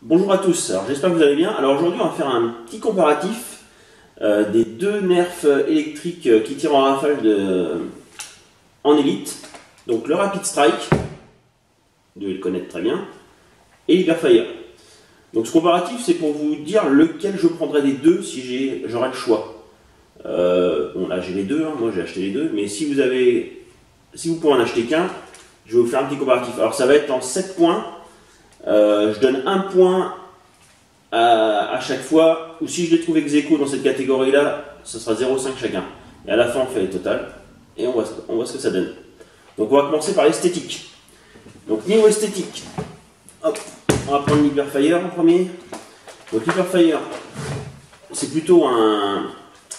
Bonjour à tous, alors j'espère que vous allez bien. Alors aujourd'hui on va faire un petit comparatif des deux nerfs électriques qui tirent en rafale en élite. Donc le Rapid Strike, vous devez le connaître très bien, et l'Hyperfire. Donc ce comparatif c'est pour vous dire lequel je prendrais des deux si j'aurais le choix. Bon là j'ai les deux, hein, moi j'ai acheté les deux, mais si vous pouvez en acheter qu'un, je vais vous faire un petit comparatif. Alors ça va être en 7 points. Je donne un point à chaque fois, ou si je les trouve ex aequo dans cette catégorie là, ce sera 0,5 chacun. Et à la fin on fait les totales et on voit ce que ça donne. Donc on va commencer par l'esthétique. Donc niveau esthétique, hop, on va prendre l'Hyperfire en premier. Donc l'Hyperfire, c'est plutôt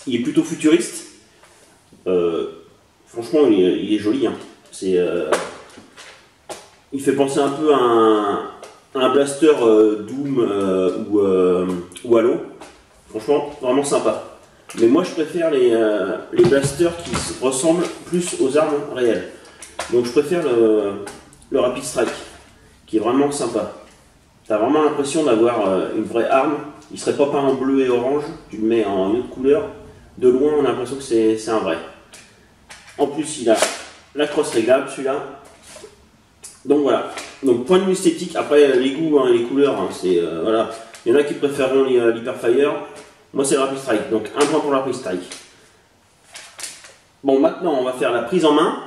il est plutôt futuriste. Franchement il est joli, hein. Il fait penser un peu à un blaster Doom ou Halo. Franchement, vraiment sympa. Mais moi, je préfère les blasters qui ressemblent plus aux armes réelles. Donc, je préfère le Rapid Strike, qui est vraiment sympa. T'as vraiment l'impression d'avoir une vraie arme. Il serait pas peint en bleu et orange. Tu le mets en une autre couleur. De loin, on a l'impression que c'est un vrai. En plus, il a la crosse réglable, celui-là. Donc voilà, donc point de vue esthétique, après les goûts et les couleurs, hein, voilà. Il y en a qui préféreront l'Hyperfire, moi c'est le Rapid Strike, donc un point pour le Rapid Strike. Bon, maintenant on va faire la prise en main.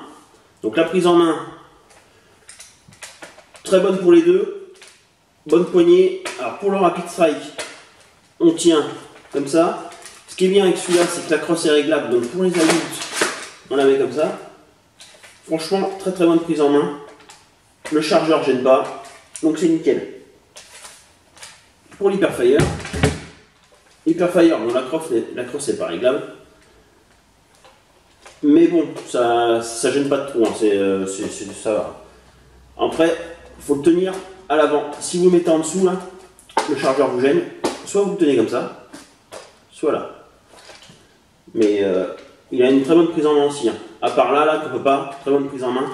Donc la prise en main, très bonne pour les deux, bonne poignée. Alors pour le Rapid Strike, on tient comme ça. Ce qui est bien avec celui-là, c'est que la crosse est réglable, donc pour les adultes, on la met comme ça. Franchement, très très bonne prise en main. Le chargeur gêne pas, donc c'est nickel. Pour l'Hyperfire, bon, la crosse n'est pas réglable, mais bon, ça gêne pas de trop, hein, ça va. Après, il faut le tenir à l'avant. Si vous le mettez en dessous, là, le chargeur vous gêne, soit vous le tenez comme ça, soit là. Mais il a une très bonne prise en main aussi, hein. À part là qu'on peut pas, très bonne prise en main.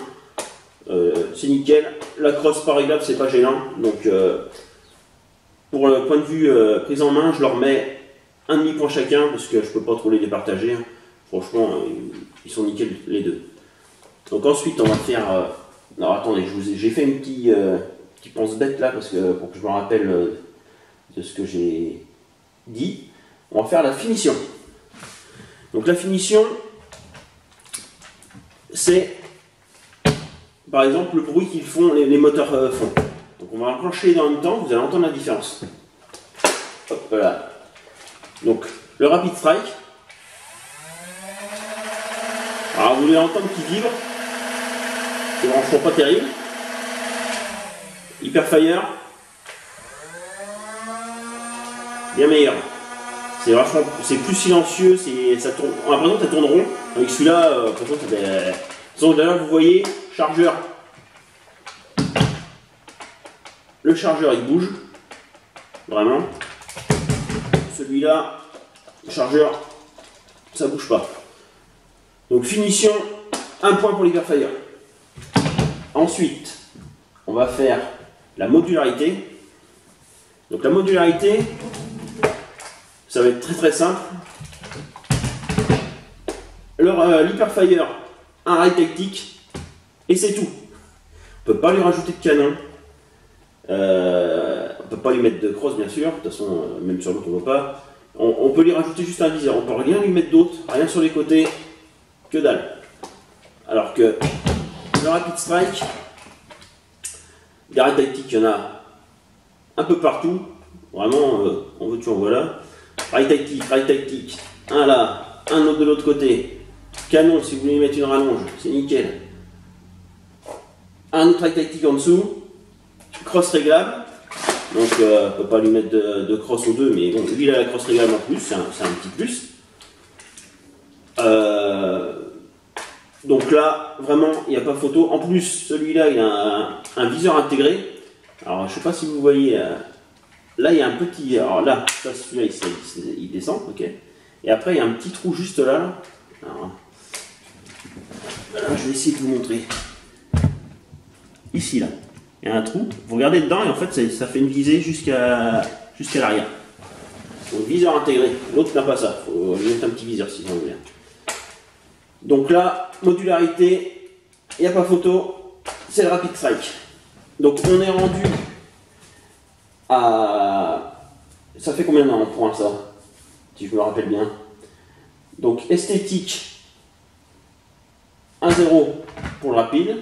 C'est nickel, la crosse pas réglable, c'est pas gênant, donc pour le point de vue prise en main, je leur mets un demi-point chacun parce que je peux pas trop les départager, hein. Franchement ils sont nickel les deux. Donc ensuite on va faire alors attendez, j'ai fait une petite pense bête là parce que pour que je me rappelle de ce que j'ai dit. On va faire la finition. Donc la finition, c'est par exemple le bruit qu'ils font, les moteurs font. Donc on va enclencher les deux en même temps, vous allez entendre la différence. Hop, voilà. Donc le Rapid Strike. Alors vous allez entendre qu'il vibre. C'est franchement pas terrible. Hyperfire. Bien meilleur. C'est plus silencieux, ça tourne. On a l'impression que ça tourne rond. Avec celui-là, d'ailleurs vous voyez, chargeur. Le chargeur il bouge, vraiment. Celui-là, le chargeur, ça bouge pas. Donc finition, un point pour l'Hyperfire. Ensuite, on va faire la modularité. Donc la modularité, ça va être très très simple. L'Hyperfire, un rail tactique, et c'est tout. On ne peut pas lui rajouter de canon. On ne peut pas lui mettre de crosse bien sûr, de toute façon même sur l'autre on ne peut pas. On peut lui rajouter juste un viseur, on ne peut rien lui mettre d'autre, rien sur les côtés, que dalle. Alors que le Rapid Strike, des rails tactiques il y en a un peu partout, vraiment on veut toujours, voilà. Rail tactique, un là, un autre de l'autre côté. Canon si vous voulez mettre une rallonge, c'est nickel. Un autre rail tactique en dessous. Crosse réglable, donc on ne peut pas lui mettre de crosse aux deux, mais bon, lui il a la crosse réglable en plus, c'est un petit plus. Donc là, vraiment, il n'y a pas photo. En plus, celui-là, il a un viseur intégré. Alors, je ne sais pas si vous voyez, là, il y a un petit. Alors là, celui-là, il descend, ok. Et après, il y a un petit trou juste là. Alors, je vais essayer de vous montrer. Ici, là. il y a un trou, vous regardez dedans et en fait ça fait une visée jusqu'à l'arrière. Donc viseur intégré, l'autre n'a pas ça, il faut lui mettre un petit viseur si on veut bien. Donc là, modularité, il n'y a pas photo, c'est le Rapid Strike. Donc on est rendu à... Ça fait combien en points ça? Si je me rappelle bien. Donc esthétique, 1-0 pour le rapide.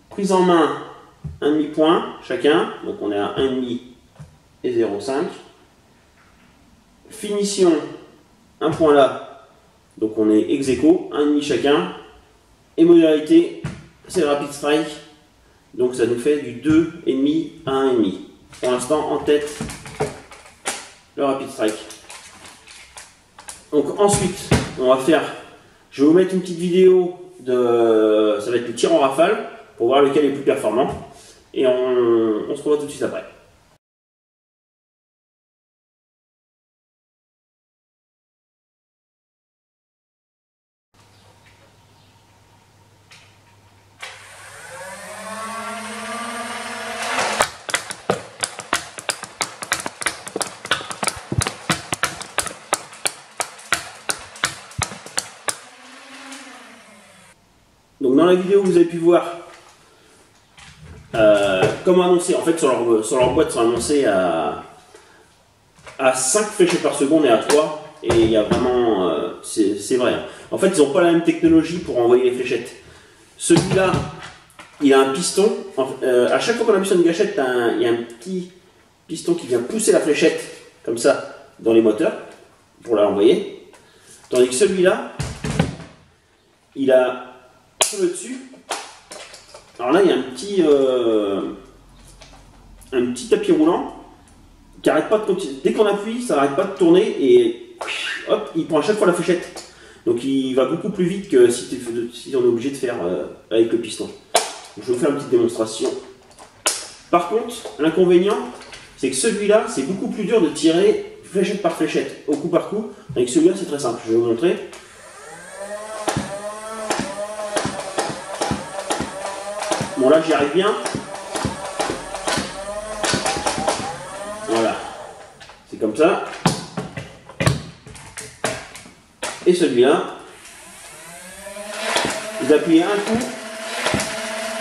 Prise en main, 1,5 point chacun. Donc on est à 1,5 et 0,5. Finition, 1 point là. Donc on est ex aequo, 1,5 chacun. Et modalité, c'est le Rapid Strike. Donc ça nous fait du 2,5 à 1,5. Pour l'instant en tête, le Rapid Strike. Donc ensuite, on va faire, je vais vous mettre une petite vidéo de, ça va être le tir en rafale, pour voir lequel est le plus performant. Et on se revoit tout de suite après. Donc dans la vidéo, vous avez pu voir, comme annoncé, en fait sur leur boîte, ils sont annoncés à 5 fléchettes par seconde et à 3. Et il y a vraiment, c'est vrai. En fait, ils n'ont pas la même technologie pour envoyer les fléchettes. Celui-là, il a un piston. À chaque fois qu'on appuie sur une gâchette, il y a un petit piston qui vient pousser la fléchette, comme ça, dans les moteurs, pour la envoyer. Tandis que celui-là, il a sur le dessus. Alors là, il y a un petit tapis roulant qui arrête pas de continuer. Dès qu'on appuie, ça n'arrête pas de tourner et hop, il prend à chaque fois la fléchette. Donc il va beaucoup plus vite que si on est obligé de faire avec le piston. Donc, je vais vous faire une petite démonstration. Par contre, l'inconvénient, c'est que celui-là, c'est beaucoup plus dur de tirer fléchette par fléchette, au coup par coup. Avec celui-là, c'est très simple. Je vais vous montrer. Bon, là, j'y arrive bien. Voilà. C'est comme ça. Et celui-là, vous appuyez un coup.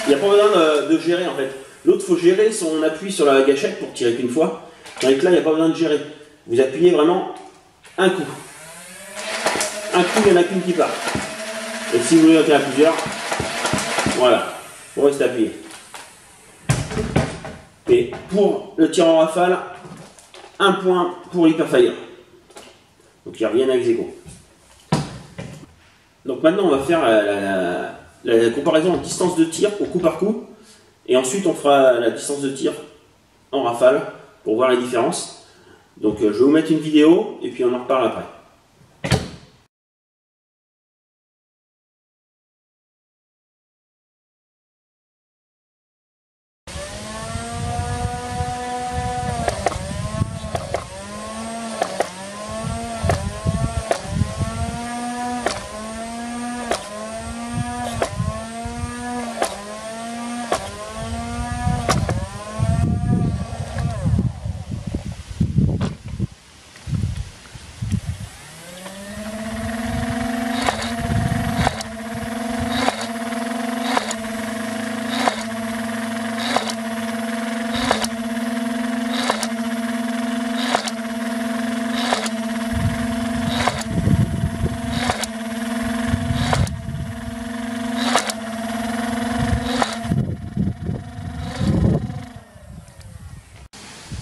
Il n'y a pas besoin de gérer, en fait. L'autre, il faut gérer son appui sur la gâchette pour tirer qu'une fois. Tandis que là, il n'y a pas besoin de gérer. Vous appuyez vraiment un coup. Un coup, il n'y en a qu'une qui part. Et si vous voulez en faire plusieurs, voilà. Vous restez appuyé. Et pour le tir en rafale, 1 point pour l'Hyperfire. Donc ils reviennent avec Zeko. Donc maintenant on va faire la comparaison en distance de tir au coup par coup. Et ensuite on fera la distance de tir en rafale pour voir la différence. Donc je vais vous mettre une vidéo et puis on en reparle après.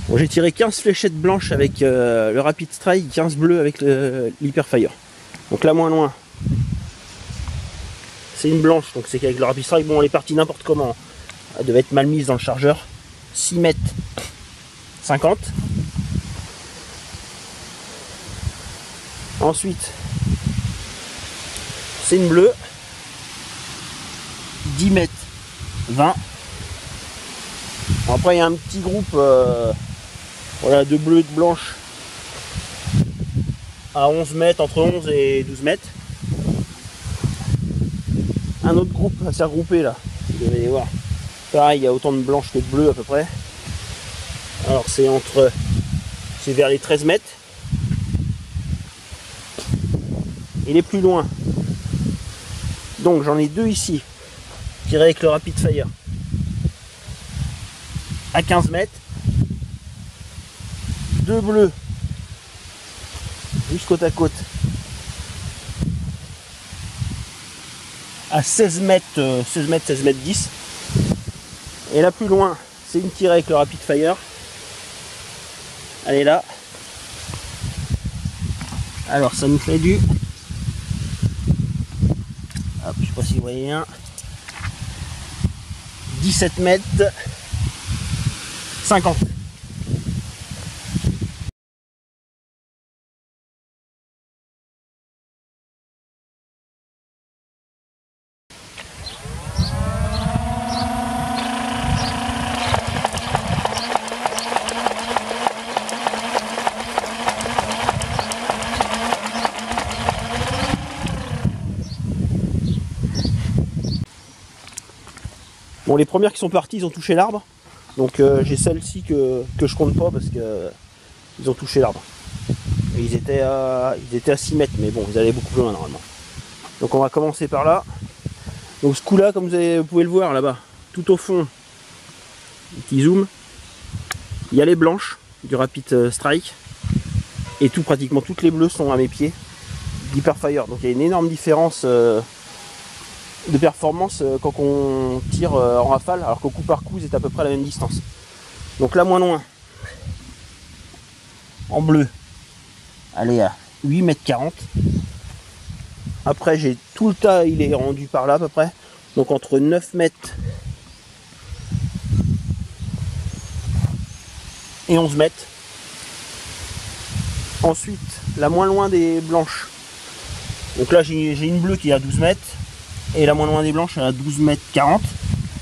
Bon, j'ai tiré 15 fléchettes blanches avec le Rapid Strike, 15 bleues avec l'Hyperfire. Donc là moins loin, c'est une blanche, donc c'est qu'avec le Rapid Strike, bon elle est partie n'importe comment. Elle devait être mal mise dans le chargeur. 6 mètres 50. Ensuite, c'est une bleue. 10 mètres 20. Bon, après il y a un petit groupe voilà, de bleu et de blanche à 11 mètres, entre 11 et 12 mètres. Un autre groupe assez regroupé là, vous devez les voir. Pareil, il y a autant de blanches que de bleues à peu près. Alors c'est vers les 13 mètres. Il est plus loin. Donc j'en ai deux ici, tirés avec le Rapid Fire. À 15 mètres. Deux bleus. Juste côte à côte. À 16 mètres, 16 mètres 10. Et là plus loin, c'est une tirée avec le Rapid Fire. Elle est là. Alors ça nous fait du... Hop, je sais pas si vous voyez un. 17 mètres 50. Bon, les premières qui sont parties, ils ont touché l'arbre. Donc j'ai celle-ci que je compte pas parce que ils ont touché l'arbre. Ils étaient à 6 mètres, mais bon, ils allaient beaucoup plus loin normalement. Donc on va commencer par là. Donc ce coup-là, comme vous pouvez le voir là-bas, tout au fond, petit zoom, il y a les blanches du Rapid Strike. Et pratiquement toutes les bleues sont à mes pieds d'Hyperfire. Donc il y a une énorme différence de performance quand on tire en rafale, alors qu'au coup par coup, c'est à peu près à la même distance. Donc là, moins loin, en bleu, elle est à 8 mètres 40. Après, j'ai tout le tas, il est rendu par là à peu près. Donc entre 9 mètres et 11 mètres. Ensuite, la moins loin des blanches. Donc là, j'ai une bleue qui est à 12 mètres. Et la moins loin des blanches, elle est à 12 mètres 40.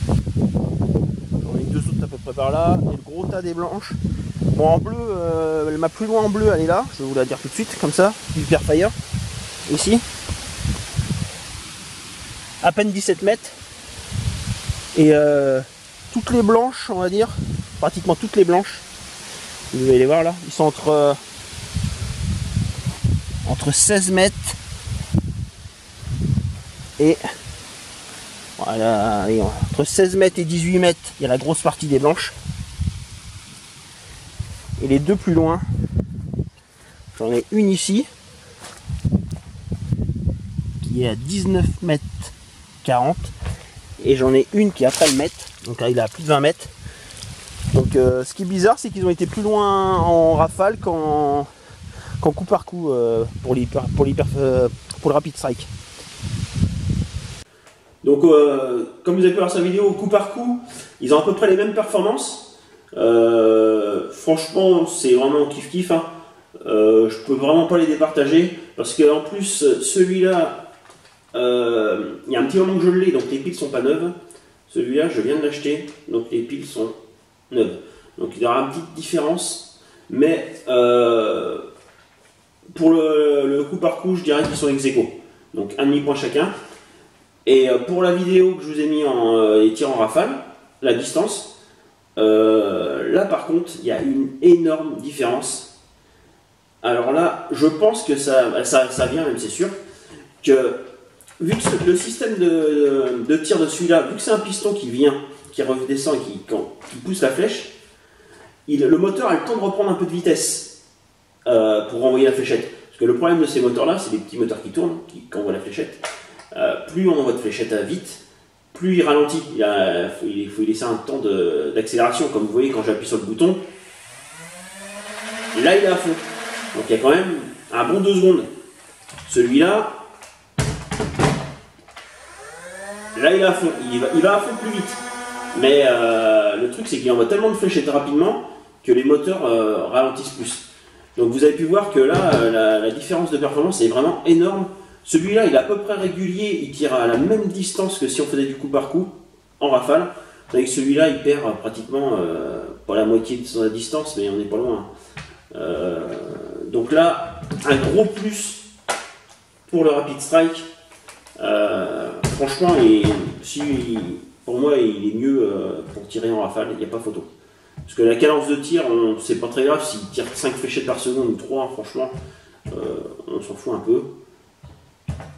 J'en ai deux autres à peu près par là. Et le gros tas des blanches. Bon, en bleu, ma plus loin en bleu, elle est là. Je vais vous la dire tout de suite, comme ça. Hyperfire. Ici. À peine 17 mètres. Et toutes les blanches, on va dire, pratiquement toutes les blanches, vous allez les voir là, ils sont entre 16 mètres et voilà, allez, entre 16 mètres et 18 mètres, il y a la grosse partie des blanches. Et les deux plus loin, j'en ai une ici qui est à 19 mètres 40 et j'en ai une qui est après le mètre, donc là il est à plus de 20 mètres. Donc ce qui est bizarre, c'est qu'ils ont été plus loin en rafale qu'en coup par coup pour le Rapid Strike. Donc comme vous avez pu voir sa vidéo, coup par coup, ils ont à peu près les mêmes performances. Franchement, c'est vraiment kiff kiff. Hein. Je peux vraiment pas les départager parce qu'en plus celui-là, il y a un petit moment que je l'ai, donc les piles sont pas neuves. Celui-là, je viens de l'acheter, donc les piles sont neuves. Donc il y aura une petite différence, mais pour le coup par coup, je dirais qu'ils sont ex-aequo. Donc un demi-point chacun. Et pour la vidéo que je vous ai mis en les tirs en rafale, la distance, là par contre, il y a une énorme différence. Alors là, je pense que ça vient, même c'est sûr, que vu que le système de tir de celui-là, vu que c'est un piston qui vient, qui redescend et qui pousse la flèche, le moteur a le temps de reprendre un peu de vitesse pour renvoyer la fléchette. Parce que le problème de ces moteurs-là, c'est des petits moteurs qui tournent, qui envoient la fléchette. Plus on envoie de fléchette vite, plus il ralentit. Il faut y laisser un temps d'accélération. Comme vous voyez, quand j'appuie sur le bouton, là il est à fond. Donc il y a quand même un bon 2 secondes. Celui-là, là il est à fond. Il va à fond plus vite. Mais le truc, c'est qu'il envoie tellement de fléchettes rapidement que les moteurs ralentissent plus. Donc vous avez pu voir que là, la différence de performance est vraiment énorme. Celui-là, il est à peu près régulier, il tire à la même distance que si on faisait du coup par coup en rafale. Avec celui-là, il perd pratiquement pas la moitié de sa distance, mais on n'est pas loin. Donc là, un gros plus pour le Rapid Strike. Franchement, pour moi, il est mieux pour tirer en rafale, il n'y a pas photo. Parce que la cadence de tir, c'est pas très grave, s'il tire 5 fléchettes par seconde ou 3, franchement, on s'en fout un peu.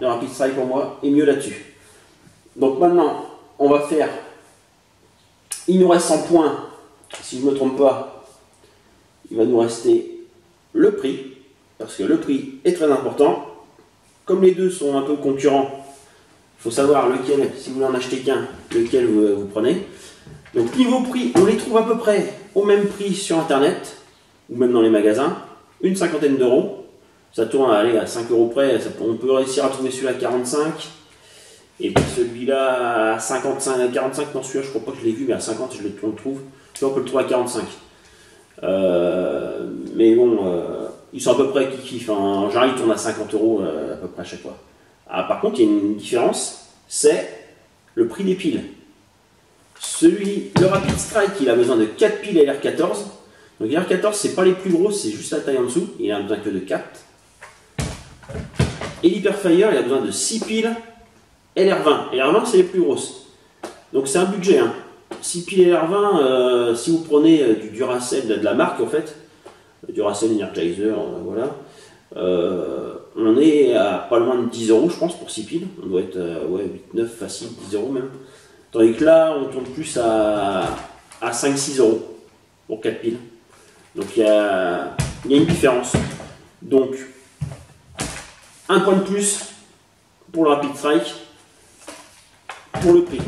Le Rapid Strike pour moi est mieux là-dessus. Donc maintenant, on va faire, il nous reste 100 points, si je ne me trompe pas, il va nous rester le prix, parce que le prix est très important. Comme les deux sont un peu concurrents, il faut savoir lequel, si vous voulez en acheter qu'un, lequel vous prenez. Donc niveau prix, on les trouve à peu près au même prix sur internet, ou même dans les magasins, une cinquantaine d'euros. Ça tourne à 5 euros près, on peut réussir à trouver celui-là à 45. Et puis celui-là à 55, à 45, non celui-là je crois pas que je l'ai vu, mais à 50 on le trouve. Celui-là on peut le trouver à 45. Mais bon, ils sont à peu près kiff. En général ils tournent à 50 euros à peu près à chaque fois. Ah, par contre il y a une différence, c'est le prix des piles. Le Rapid Strike, il a besoin de 4 piles LR14. Donc LR14, c'est pas les plus grosses, c'est juste la taille en dessous. Il a besoin que de 4. Et l'Hyperfire, il a besoin de 6 piles LR20. LR20, c'est les plus grosses. Donc c'est un budget. 6 piles LR20, si vous prenez du Duracell, de la marque en fait, Duracell Energizer, voilà. On est à pas loin de 10 euros, je pense, pour 6 piles. On doit être 8, 9, facile, 10 euros même. Tandis que là, on tourne plus à 5-6 euros pour 4 piles. Donc il y a une différence. Donc, un point de plus pour le Rapid Strike, pour le prix.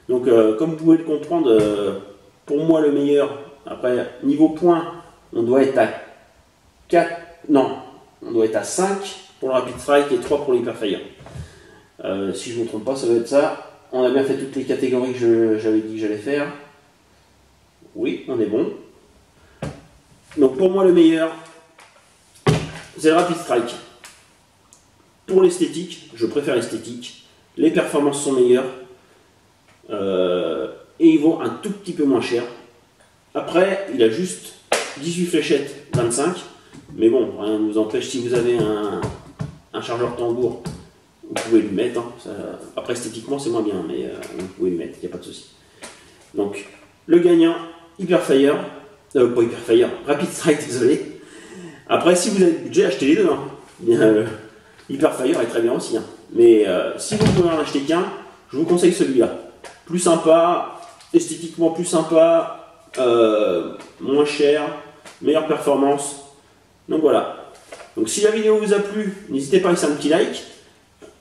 Donc, comme vous pouvez le comprendre, pour moi le meilleur, après, niveau points, on doit être à 4, non, on doit être à 5 pour le Rapid Strike et 3 pour l'Hyperfire. Si je ne me trompe pas, ça doit être ça. On a bien fait toutes les catégories que j'avais dit que j'allais faire. Oui, on est bon. Donc pour moi le meilleur, c'est le Rapid Strike. Pour l'esthétique, je préfère l'esthétique. Les performances sont meilleures. Et ils vont un tout petit peu moins cher. Après, il a juste 18 fléchettes, 25. Mais bon, rien ne vous empêche, si vous avez un chargeur tambour, vous pouvez le mettre. Après, esthétiquement, c'est moins bien, mais vous pouvez le mettre, il n'y a pas de souci. Donc, le gagnant, Hyperfire. Pas Hyperfire, Rapid Strike, désolé. Après, si vous avez le budget, achetez les deux. Hyperfire est très bien aussi. Mais si vous pouvez en acheter qu'un, je vous conseille celui-là. Plus sympa, esthétiquement plus sympa, moins cher, meilleure performance. Donc voilà. Donc si la vidéo vous a plu, n'hésitez pas à laisser un petit like.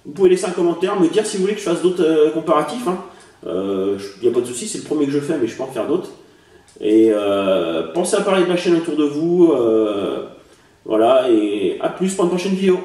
Vous pouvez laisser un commentaire, me dire si vous voulez que je fasse d'autres comparatifs. Il n'y a pas de souci, c'est le premier que je fais, mais je peux en faire d'autres. Et pensez à parler de la chaîne autour de vous. Voilà, et à plus pour une prochaine vidéo.